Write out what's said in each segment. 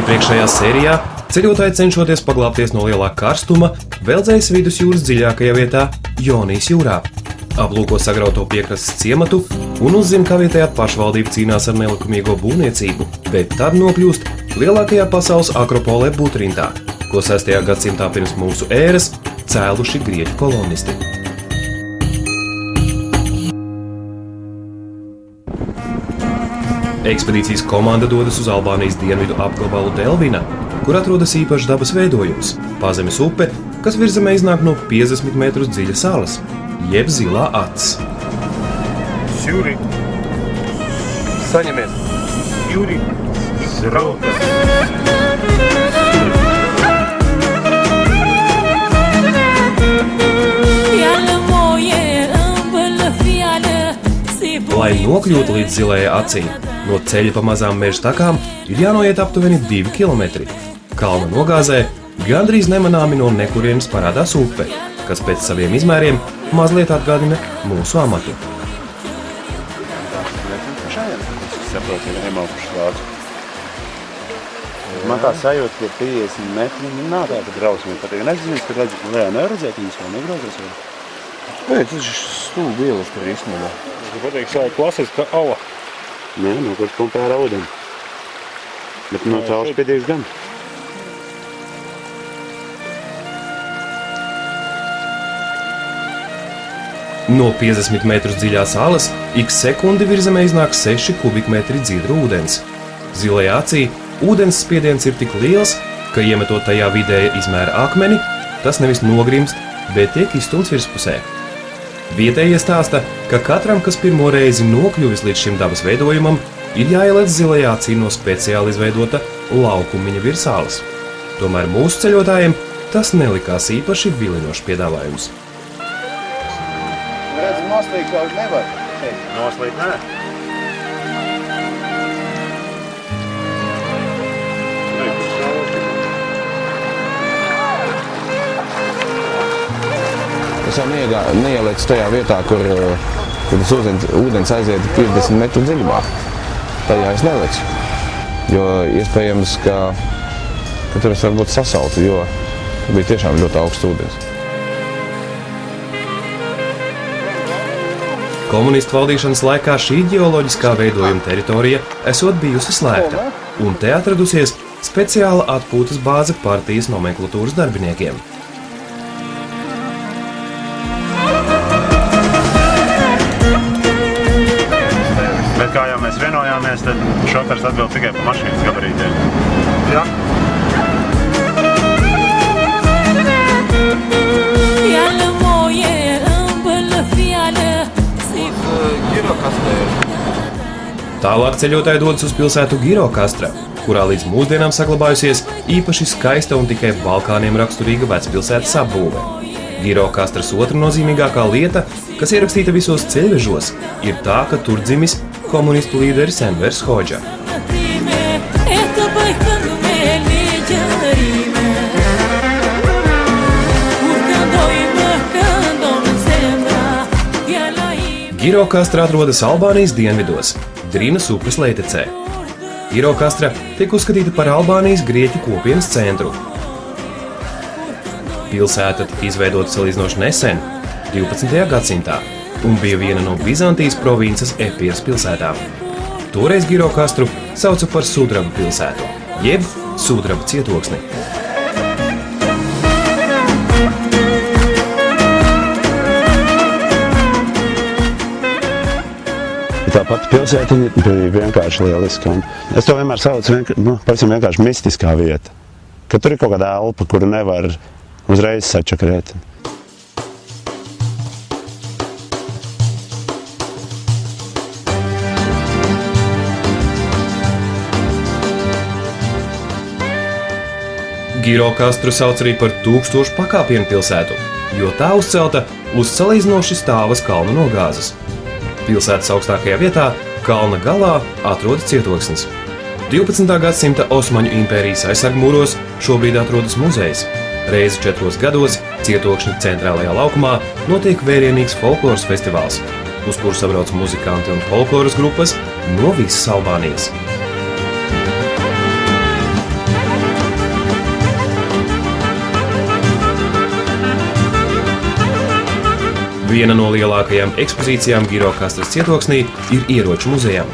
Iepriekšējā sērijā ceļotāji cenšoties paglābties no lielā karstuma, veldzējas vidusjūras dziļākajā vietā Jonijas jūrā. Aplūko sagrauto piekrastes ciematu un uzzina, kā vietējā pašvaldība cīnās ar nelikumīgo būvniecību, bet tad nokļūst lielākajā pasaules akropolē Butrintā, ko 6. gadsimtā pirms mūsu ēras cēluši grieķu kolonisti. Ekspedīcijas komanda dodas uz Albānijas dienvidu apgabalu Delvina, kur atrodas īpašs dabas veidojums – Pazemes upe, kas virzemē iznāk no 50 metrus dziļa salas, jeb Zilā acis. Sjuri, saņemies! Sjuri, izrautas! Lai nokļūtu līdz Zilajai acī, no ceļa pa mazām meža takām ir jānoiet aptuveni 2 kilometri. Kalna nogāzē gandrīz nemanāmi no nekurienes parādās upe, kas pēc saviem izmēriem mazliet atgādina mūsu amatu. Man tā sajūta, ka 50 metri nav tāda drausmīga. Pat ja nezinu, ka neredzēt viņas vēl negrozēs vēl. Nē, tas ir stūbi ielas tur īstenībā. Es pateiktu, ka klasiska ala. Nē, no kuras pumpē ar ūdeni. Bet no caurspīdīgs gan. No 50 metrus dziļās alas ik sekundi virzemē iznāk 6 kubikmetri dzidra ūdens. Zilajā acī ūdens spiediens ir tik liels, ka iemetot tajā vidēja izmēra akmeni, tas nevis nogrimst, bet tiek izstumts virspusē. Vietējie stāsta, ka katram, kas pirmo reizi nokļuvis līdz šim dabas veidojumam, ir jāielec Zilajā acī no speciāli izveidota laukumiņa virs salas. Tomēr mūsu ceļotājiem tas nelikās īpaši vilinošs piedāvājums. Redz, noslīgt kaut nevar. Noslīgt, nē. Es jau neieliec tajā vietā, kur tas ūdens aiziet 50 metru dziļumā. Tajā es nelicu, jo iespējams, ka tur es varbūt sasaltu, jo bija tiešām ļoti augsts ūdens. Komunistu valdīšanas laikā šī ģeoloģiskā veidojuma teritorija esot bijusi slēgta, un te atradusies speciāla atpūtas bāze partijas nomenklatūras darbiniekiem. Bet kā jau mēs vienojāmies, tad šofers atbild tikai par mašīnas gabarītiem. Jā. Tālāk ceļotāji dodas uz pilsētu Girokastra, kurā līdz mūsdienām saglabājusies īpaši skaista un tikai Balkāniem raksturīga vecpilsētas apbūve. Girokastras otra nozīmīgākā lieta, kas ierakstīta visos ceļvežos, ir tā, ka tur dzimis komunistu līderis Envers Hodža. Girokastra atrodas Albānijas dienvidos, Drinas upes lejtecē. Girokastra tiek uzskatīta par Albānijas grieķu kopienas centru. Pilsēta tika izveidota salīdzinoši nesen, 12. gadsimtā, un bija viena no Bizantijas provinces Epīras pilsētām. Toreiz Girokastru sauca par Sudraba pilsētu, jeb Sudraba cietoksni. Tā pati pilsētiņa bija vienkārši lieliska. Es to vienmēr saucu pavisam vienkārši mistiskā vieta. Ka tur ir kaut kāda elpa, kuru nevar uzreiz sačakrēt. Girokastru sauc arī par 1000 pakāpienu pilsētu, jo tā uzcelta uz salīdzinoši stāvas kalnu nogāzes. Pilsētas augstākajā vietā, kalna galā, atrodas cietoksnis. 12. gadsimta Osmaņu impērijas aizsargmūros šobrīd atrodas muzejs. Reizi 4 gados cietokšņa centrālajā laukumā notiek vērienīgs folkloras festivāls, uz kuru sabrauc muzikanti un folkloras grupas no visas Albānijas. Viena no lielākajām ekspozīcijām Girokastras cietoksnī ir ieroču muzejam,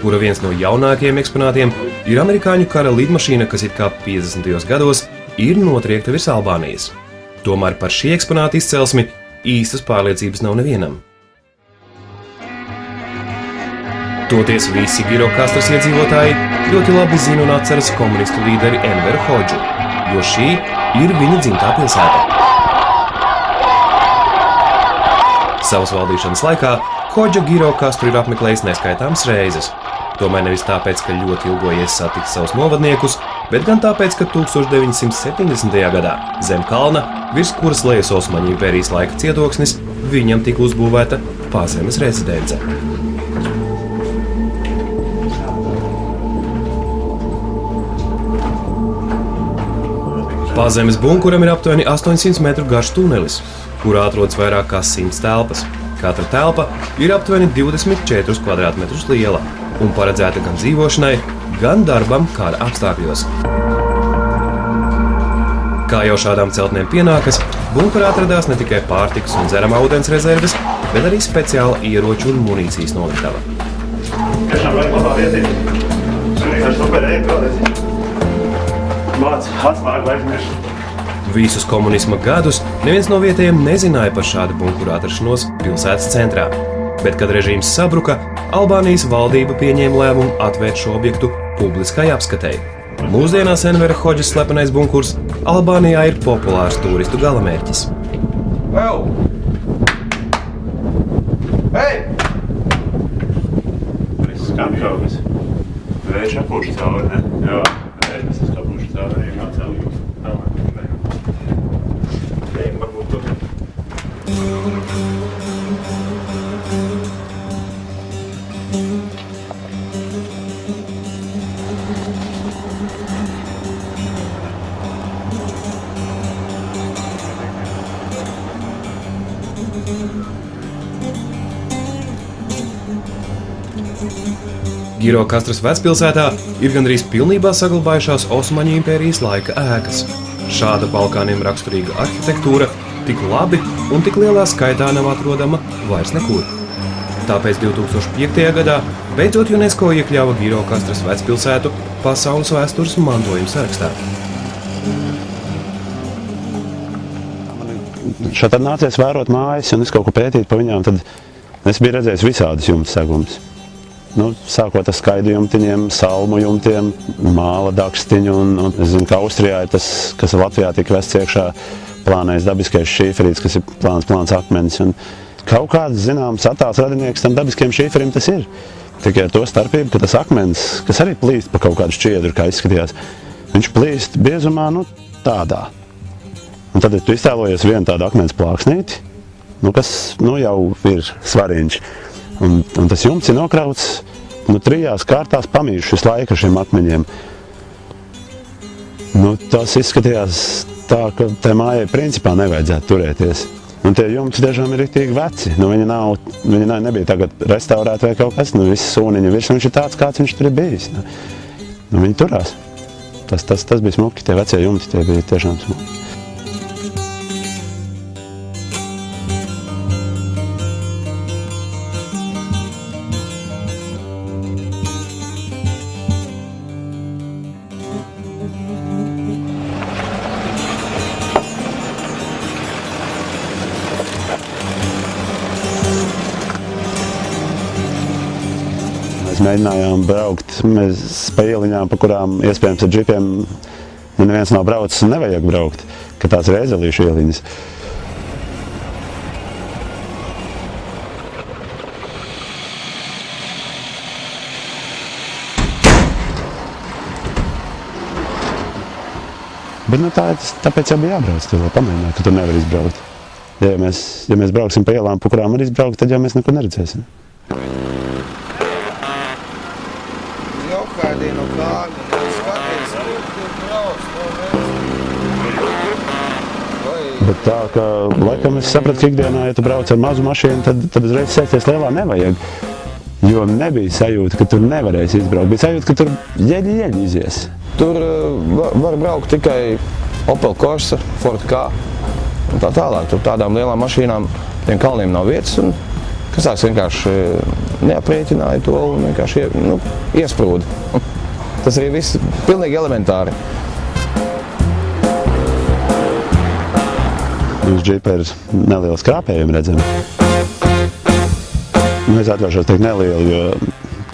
kura viens no jaunākajiem eksponātiem ir amerikāņu kara lidmašīna, kas it kā 50. gados ir notriekta virs Albānijas. Tomēr par šī eksponāta izcelsmi īstas pārliecības nav nevienam. Toties visi Girokastras iedzīvotāji ļoti labi zina un atceras komunistu līderi Enveru Hodžu, jo šī ir viņa dzimtā pilsēta. Savas valdīšanas laikā Hodža Girokastru ir apmeklējis neskaitāmas reizes. Tomēr nevis tāpēc, ka ļoti ilgojies satikt savus novadniekus, bet gan tāpēc, ka 1970. gadā zem kalna, virs kuras lejas Osmaņu impērijas laika cietoksnis, viņam tika uzbūvēta pazemes rezidence. Pazemes bunkuram ir aptuveni 800 metru garš tunelis, kurā atrodas vairāk kā 100 telpas. Katra telpa ir aptuveni 24 kvadrātmetrus liela un paredzēta gan dzīvošanai, gan darbam kara apstākļos. Kā jau šādām celtnēm pienākas, bunkurā atradās ne tikai pārtikas un dzeramā ūdens rezerves, bet arī speciāla ieroču un munīcijas noliktava. Visus komunisma gadus neviens no vietējiem nezināja par šādu bunkuru atrašanos pilsētas centrā, bet, kad režīms sabruka, Albānijas valdība pieņēma lēmumu atvērt šo objektu publiskai apskatei. Mūsdienās Envera Hodžas slepenais bunkurs Albānijā ir populārs turistu galamērķis. Skapjaugas. Vējš apūš cauri, ne? Jā, vējš apūš cauri, arī nav cauri. Varbūt to. Girokastras vecpilsētā ir gandrīz pilnībā saglabājušās Osmaņu impērijas laika ēkas. Šāda Balkāniem raksturīga arhitektūra tik labi un tik lielā skaitā nav atrodama vairs nekur. Tāpēc 2005. gadā beidzot UNESCO iekļāva Girokastras vecpilsētu pasaules vēstures mantojuma sarakstā. Šeit tad nācies vērot mājas un es kaut ko pētīt pa viņām, tad es biju redzējis visādus jumta segumus. Sākot ar skaidu jumtiņiem, salmu jumtiem, māla dakstiņu un es zinu, ka Austrijā ir tas, kas Latvijā tika vests iekšā plānais dabiskais šīferīts, kas ir plāns akmenis. Un kaut kāds zināms attēls radinieks tam dabiskiem šīferim tas ir. Tikai ar to starpību, ka tas akmens, kas arī plīst pa kaut kādu šķiedru, kā izskatījās, viņš plīst biezumā, tādā. Un tad, ja tu iztēlojies vienu tādu akmens plāksnīti, kas jau ir svariņš. Un tas jumts ir nokrauts 3 kārtās pamījuši visu laiku ar šiem akmeņiem. Tas izskatījās tā, ka tai mājai principā nevajadzētu turēties. Un tie jumti tiešām ir riktīgi veci. Viņi nebija tagad restaurēti vai kaut kas. Visi sūniņi virs, viņš ir tāds, kāds viņš tur ir bijis. Viņi turās. Tas bija smuki, tie vecie jumti, tie bija tiešām smuki. Mēģinājām braukt pa ieliņām, pa kurām iespējams ar džipiem neviens nav braucis un nevajag braukt, ka tās ir ezelīšu ieliņas. Bet tāpēc jau bija jābrauc, tu vēl pamēģināt, ka tu nevari izbraukt. Ja mēs brauksim pa ielām, pa kurām var izbraukt, tad jau mēs neko neredzēsim. Bet tā, ka laikam es sapratu, ka ikdienā, ja tu brauc ar mazu mašīnu, tad uzreiz sēsties lielā nevajag. Jo nebija sajūta, ka tur nevarēs izbraukt. Bija sajūta, ka tur ģeļi izies. Tur var braukt tikai Opel Corsa, Ford K un tā tālāk. Tur tādām lielām mašīnām tiem kalniem nav vietas, un Kazāks vienkārši neaprēķināja to un vienkārši iesprūda. Tas arī viss pilnīgi elementāri. Uz džipa ir neliela skrāpējuma redzami. Es atļaušos teikt nelielu, jo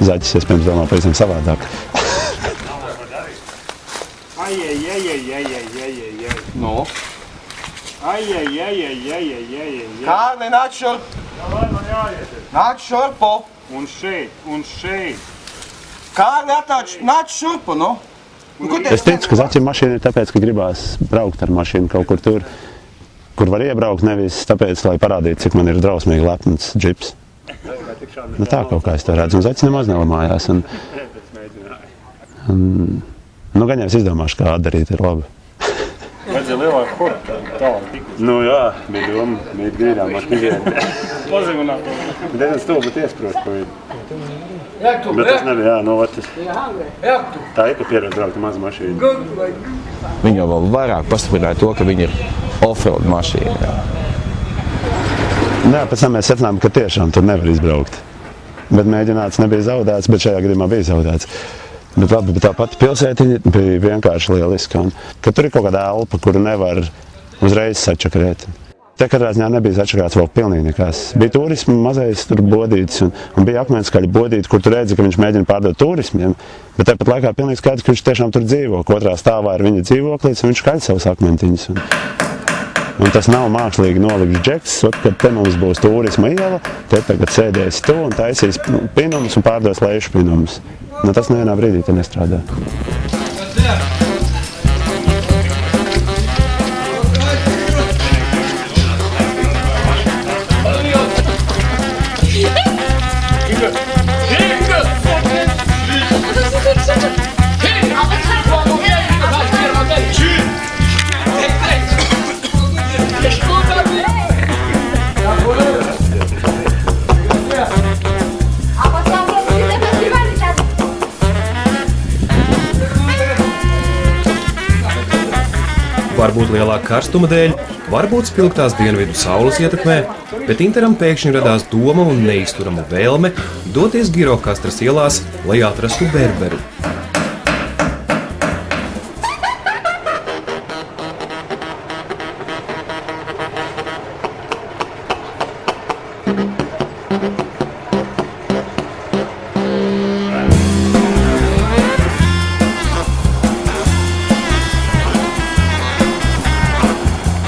zaķis iespējams domā pavisam savādāk. No. Kārli, nāc šurp! Nāc šurpu! Un šeit. Kārli, nāc šurpu, nu! Es ticu, ka zaķim mašīna ir tāpēc, ka gribās braukt ar mašīnu kaut kur tur, kur var iebraukt, nevis tāpēc, lai parādītu, cik man ir drausmīgi lepns džips. Nu tā kaut kā es to redzu, un zaķis nemaz nelamājās. Nu, gan jau es izdomāšu, kā atdarīt ir labi. Vajadzēja lielāku korpu, tālāk tik. Nu jā, bija doma, bija grīdām, mašīnā. Pazīvināt. Diezgan stulbi iesprūst pa vidu. Bet tas nebija, jā, no otras. Tā ir, ka pierod braukt mazu mašīnu. Viņi jau vēl vairāk pastiprināja to, ka viņi ir off-road mašīna. Jā. Jā, pēc tam mēs secinājām, ka tiešām tur nevar izbraukt. Bet mēģināts nebija zaudēts, bet šajā gadījumā bija zaudēts. Bet labi, bet tā pati pilsētiņa bija vienkārši lieliska. Kad tur ir kaut kāda elpa, kuru nevar uzreiz sačakarēt. Te katrā ziņā nebija sačakarēts vēl pilnīgi nekas. Bija turismu mazais tur bodītis un bija akmenskaļi bodīti, kur tu redzi, ka viņš mēģina pārdot turismiem. Bet tāpat laikā pilnīgi skaidrs, ka viņš tiešām tur dzīvo. Otrā stāvā ir viņa dzīvoklīts un viņš kaļ savus akmentiņus. Un tas nav mākslīgi nolikts džeks, kad te mums būs turisma iela, te tagad sēdēs tu un taisīs pinumus un pārdos lejušu pinumus. Nu, tas nevienā brīdī te nestrādā. Varbūt lielāka karstuma dēļ, varbūt spilgtās dienvidu saules ietekmē, bet Interam pēkšņi radās doma un neizturama vēlme doties Girokastras ielās, lai atrastu berberu.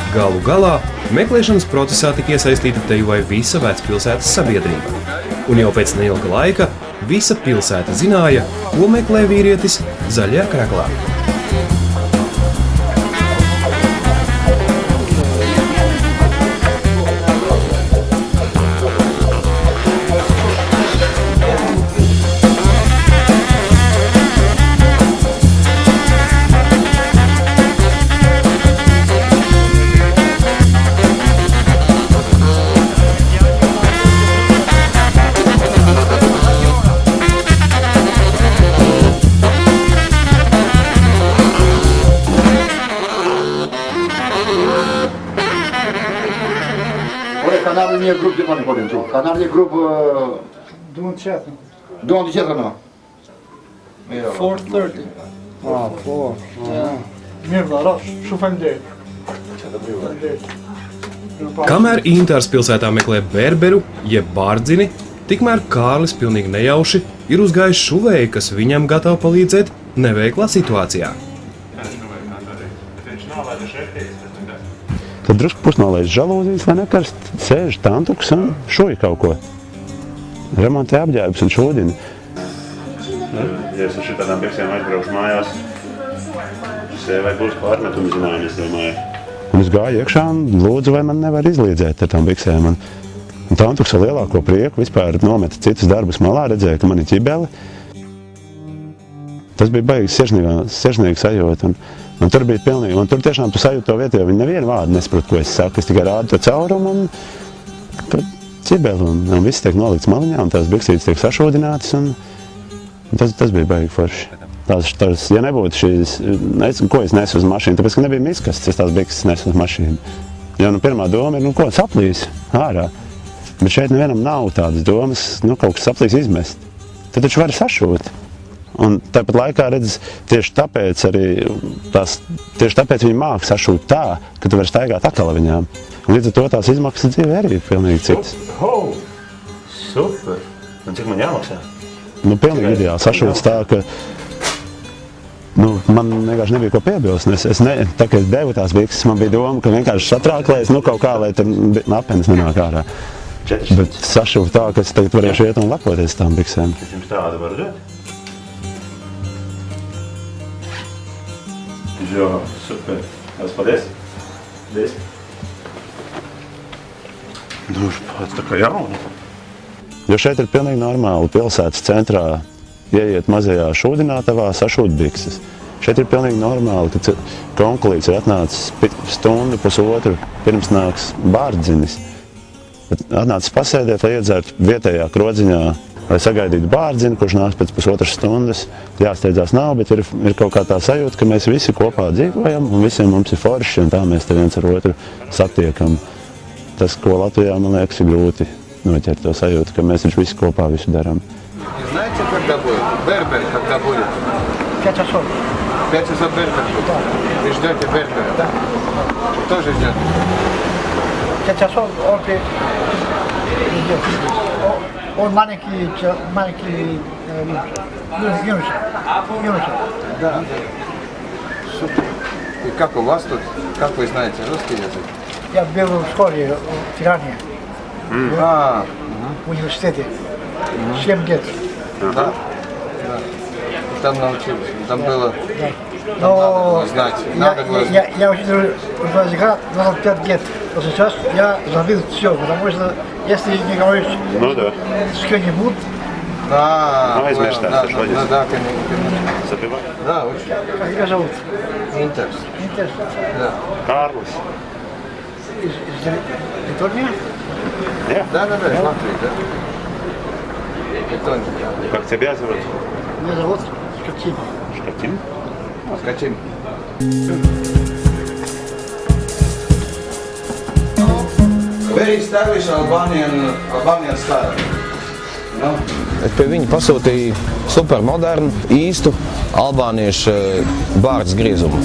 Galu galā meklēšanas procesā tika iesaistīta te vai visa vecpilsētas sabiedrība. Un jau pēc neilga laika visa pilsēta zināja, ko meklē vīrietis zaļajā krēklā. Канарния групп, где мы ходим? Канарния групп... Don't check now. 4:30. 4. Mierdā, šuf MD. Kamēr Intārs pilsētā meklē berberu, jeb bārdzini, tikmēr Kārlis pilnīgi nejauši ir uzgājis šuvēju, kas viņam gatava palīdzēt neveiklā situācijā. Tad drusku pusnolaiž žalūzijas, lai nekarst, sēž tantuks un šuj kaut ko. Remontē apģērbs un šūdini. Ja es ar šitādām biksēm aizbraukšu mājās, sievai būs pārmetumi zinājumi, es domāju. Un es gāju iekšā un lūdzu, vai man nevar izliedzēt ar tām biksēm. Un tantuks ar lielāko prieku vispār nometa citus darbus malā, redzēja, ka man ir ķibeli. Tas bija baigi sirsnīgi sajūta. Un tur bija pilnīgi, un tur tiešām tu sajūti to vietu, jo viņi nevienu vārdu nesaprot, ko es saku. Es tikai rādu to caurumu un ķibeli, un viss tiek nolikts maliņā, un tās biksītes tiek sašūdinātas, un tas bija baigi forši. Ja nebūtu šīs, ko es nesu uz mašīnu, tāpēc, ka nebija miskastes, es tās bikses nesu uz mašīnu. Jo pirmā doma ir, ko saplīs. ārā. Bet šeit nevienam nav tādas domas, kaut kas saplīs izmest. Tad taču var sašūt. Un tāpat laikā, redz, tieši tāpēc viņi māk sašūt tā, ka tu vari staigāt atkal ar viņām. Un līdz ar to tās izmaksas dzīve arī ir pilnīgi citas. Super! Un cik man jāmaksā? Pilnīgi ideāli sašūts tā, ka man vienkārši nebija ko piebilst. Tā kā es devu tās bikses, man bija doma, ka vienkārši satrāklēs, kaut kā, lai tur apenis nenāk ārā. Bet sašūt tā, ka es tagad varēšu iet un lepoties tām biksēm. Es jums tādu varu dot? Jā, super. Paldies. Paldies. Pats tā kā jauna. Jo šeit ir pilnīgi normāli pilsētas centrā ieiet mazajā šūdinātavā, sašūt bikses. Šeit ir pilnīgi normāli, ka konkulīts ir atnācis stundu, pusotru, pirms nāks bārdzinis. Atnācis pasēdēt, lai iedzertu vietējā krodziņā, lai sagaidītu bārdzini, kurš nāks pēc pusotras stundas. Jāsteidzās nav, bet ir kaut kā tā sajūta, ka mēs visi kopā dzīvojam un visiem mums ir forši un tā mēs te viens ar otru satiekam. Tas, ko Latvijā, man liekas, ir grūti noķert to sajūtu, ka mēs visi kopā visu darām. Знаете, когда будет? Бербер, когда будет? 5 часов. 5 часов Бербер будет? Да. Вы ждете Бербера? Да. Тоже ждет? 5 часов он идет. Он маленький юноша. Да. Супер. И как у вас тут? Как вы знаете русский язык? Я был в школе в Тиране, в университете. 7 лет. Да. Там научились. Там было... Но знать. я учил языка 25 лет. Но сейчас я забыл все, потому что если не говоришь с кем-нибудь, Да, конечно. Да, конечно. Запивай. Да, очень. как тебя зовут? Интерс. Интересно. Да. Kāрлus. Из Литвы? Да, из Латвии, да. Литвы. Как тебя зовут? Меня зовут Шкатин. Škatim? Скачим. Very established Albanian style. No? Es pie viņa pasūtīju supermodernu, īstu albāniešu bārdas griezumu.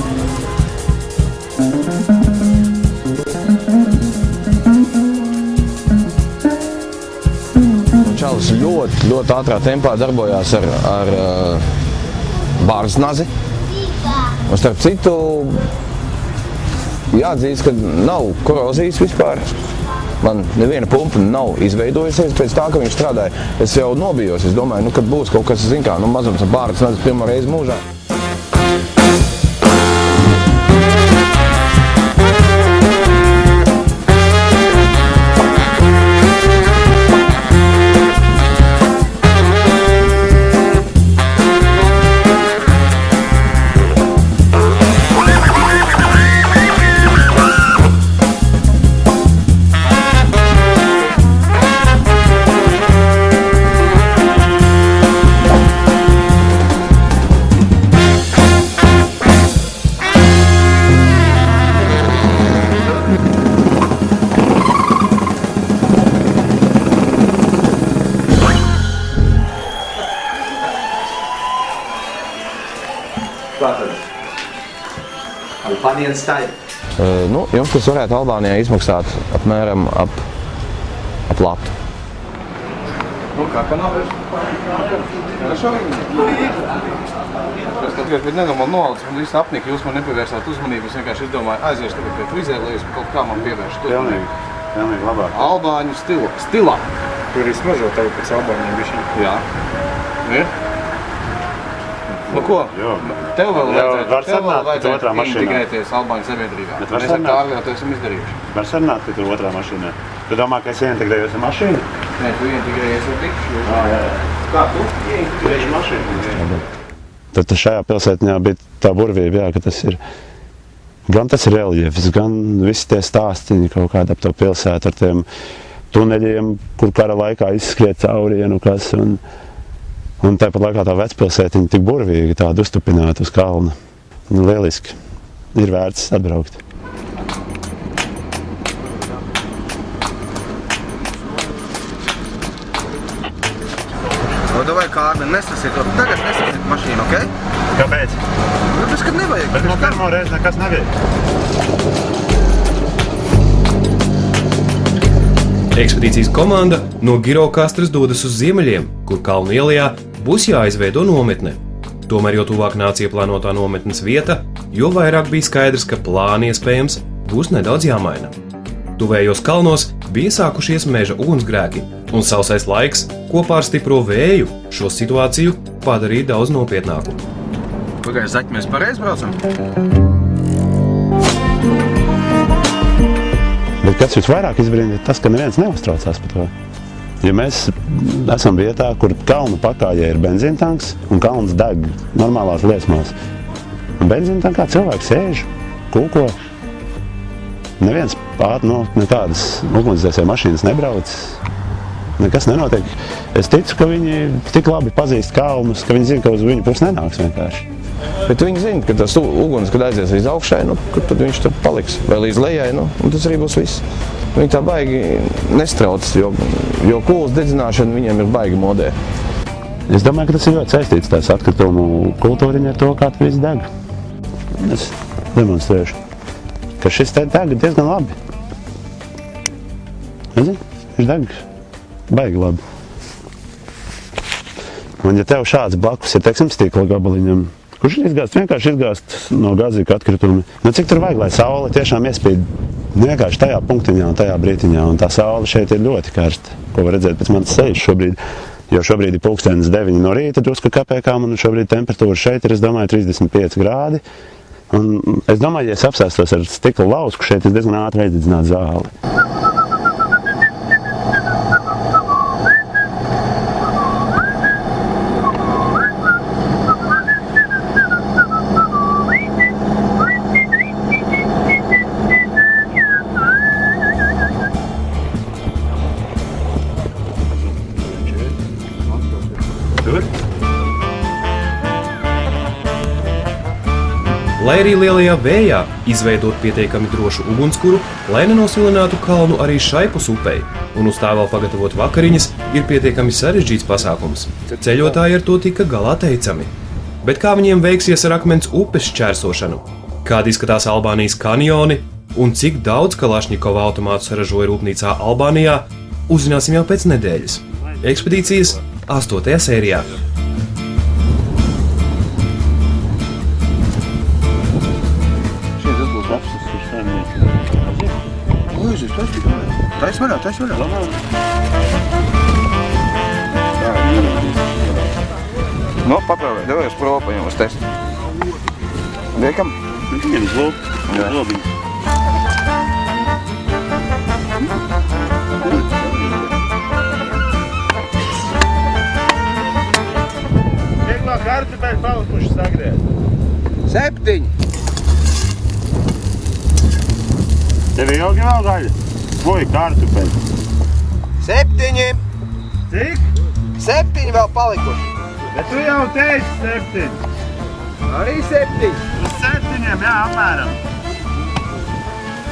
Čalis ļoti ātrā tempā darbojās ar bārdas nazi. Un starp citu, jāatzīst, ka nav korozijas vispār. Man neviena pumpa nav izveidojusies pēc tā, ka viņš strādāja. Es jau nobijos, es domāju, kad būs kaut kas, mazums ar bārdas nazis pirmo reizi mūžā. Albanian style. Jums tas varētu Albānijā izmaksāt apmēram ap latu. Ну как оно? Хорошо? Es tad bija nedomāju nolaicis, man visu apnika, jūs man nepievērsāt uzmanību, es vienkārši izdomāju aiziešu tagad pie frizēra, lai es kaut kā man pievēršu. Pilnīgi labāk. Albāņu stilā. Tur ir smažot tagad pēc Albāņiem bišķiņ. Jā. Ir? Nu ko? Tev vēl vajadzētu integrēties Albāņu sabiedrībā. Mēs ar Kārli jau to esam izdarījuši. Var sarunāt, ka tu otrā mašīnā. Tu domā, ka es ieintegrējos ar mašīnu? Nē, tu ieintegrējies ar bikšu. Kā tu ieintegrējies ar mašīnu? Tad šajā pilsētiņā bija tā burvība, ka tas ir gan tas reljefs, gan visi tie stāstiņi kaut kādā ap to pilsētu ar tiem tuneļiem, kur kara laikā izskriet caurienu kas. Un tāpat laikā tā vecpilsētiņa tik burvīgi, tāda uztupināta uz kalna. Lieliski. Ir vērts atbraukt. Armin, nesasiet to. Tagad nesasiet mašīnu, ok? Kāpēc? Tāpēc, kad nevajag. Bet no pirmo reizi nekas nevajag. Ekspedīcijas komanda no Girokastras dodas uz ziemeļiem, kur Kalnu ielā būs jāizveido nometne. Tomēr, jo tuvāk nāca ieplānotā nometnes vieta, jo vairāk bija skaidrs, ka plāni iespējams būs nedaudz jāmaina. Tuvējos kalnos bija sākušies meža ugunsgrēki, un sausais laiks kopā ar stipro vēju šo situāciju padarīja daudz nopietnāku. Pagājuši, Zaķi, mēs pareizi braucam? Bet kas visvairāk izbrīna, ir tas, ka neviens neuztraucās par to. Ja mēs esam vietā, kur kalnu pakājē ir benzīntanks un kalns deg normālās liesmās. Un benzīntankā cilvēks sēž, kūko. Neviens nekādas ugunsdzēsēju mašīnas nebrauc. Nekas nenotiek. Es ticu, ka viņi tik labi pazīst kalnus, ka viņi zina, ka uz viņu pusi nenāks vienkārši. Bet viņi zina, ka tas uguns, kad aizies līdz augšai, tad viņš tur paliks. Vai līdz lejai, un tas arī būs viss. Viņi tā baigi nestrauc, jo kūlas dedzināšana viņiem ir baigi modē. Es domāju, ka tas ir ļoti saistīts tās atkritumu kultūriņa ar to, kā tas viss deg. Es demonstrēšu, ka šis te deg diezgan labi. Redzi? Viņš deg baigi labi. Un ja tev šāds blakus ir, teiksim, stīkla gabaliņam, kurš ir izgāzt, vienkārši izgāzt no gāzīga atkritumi. Cik tur vajag, lai saule tiešām iespīd vienkārši tajā punktiņā un tajā brītiņā. Un tā saule šeit ir ļoti karsta, ko var redzēt pēc manas sejas šobrīd. Jo šobrīd ir 9:30 no rīta drusku kapēkām, un šobrīd temperatūra šeit ir, es domāju, 35 grādi. Un es domāju, ja es apsēstos ar stikla lausku šeit, es diezgan ātri aizdedzinātu zāli. Lai arī lielajā vējā izveidot pietiekami drošu ugunskura, lai nenosvilinātu kalnu arī šaipus upei, un uz tā vēl pagatavot vakariņas, ir pietiekami sarežģīts pasākums. Ceļotāji ar to tika galā teicami. Bet kā viņiem veiksies ar akmens upes šķērsošanu? Kādi izskatās Albānijas kanjoni un cik daudz Kalašņikova automātu saražoja rūpnīcā Albānijā, uzzināsim jau pēc nedēļas. Ekspedīcijas 8. sērijā. Tais vaļā. Nu, paprāvē, devies propaņiem uz testu. Liekam? Viņam uz lobiņu. Vieglā kartupeļu palikuši sagrēt. 7. Tev ir ilgi vēl gaļa? Vai kartupeļi? 7. Cik? 7 vēl palikuši. Bet tu jau teici 7. Arī 7. Uz 7, jā, apmēram.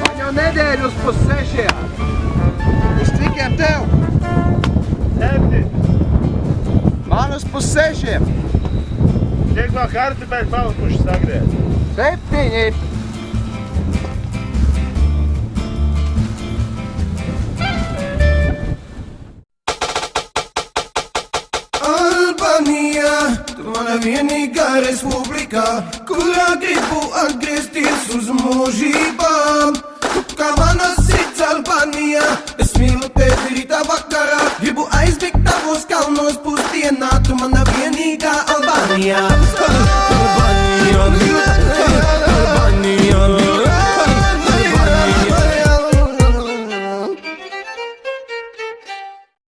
Man jau nedēļu uz 5:30. Uz cikiem tev? 7. Man uz 5:30. Cik vēl kartupeļu palikuši sagrēt? 7. Albānija, tu mana vienīgā respublikā, kurā gribu atgriezties uz mūžībām. Tu kā mana sirds Albānija, es mīlu tevi rītā vakarā, gribu aizbēgt tavos kalnos pusdienā, tu mana vienīgā Albānija. Albānija.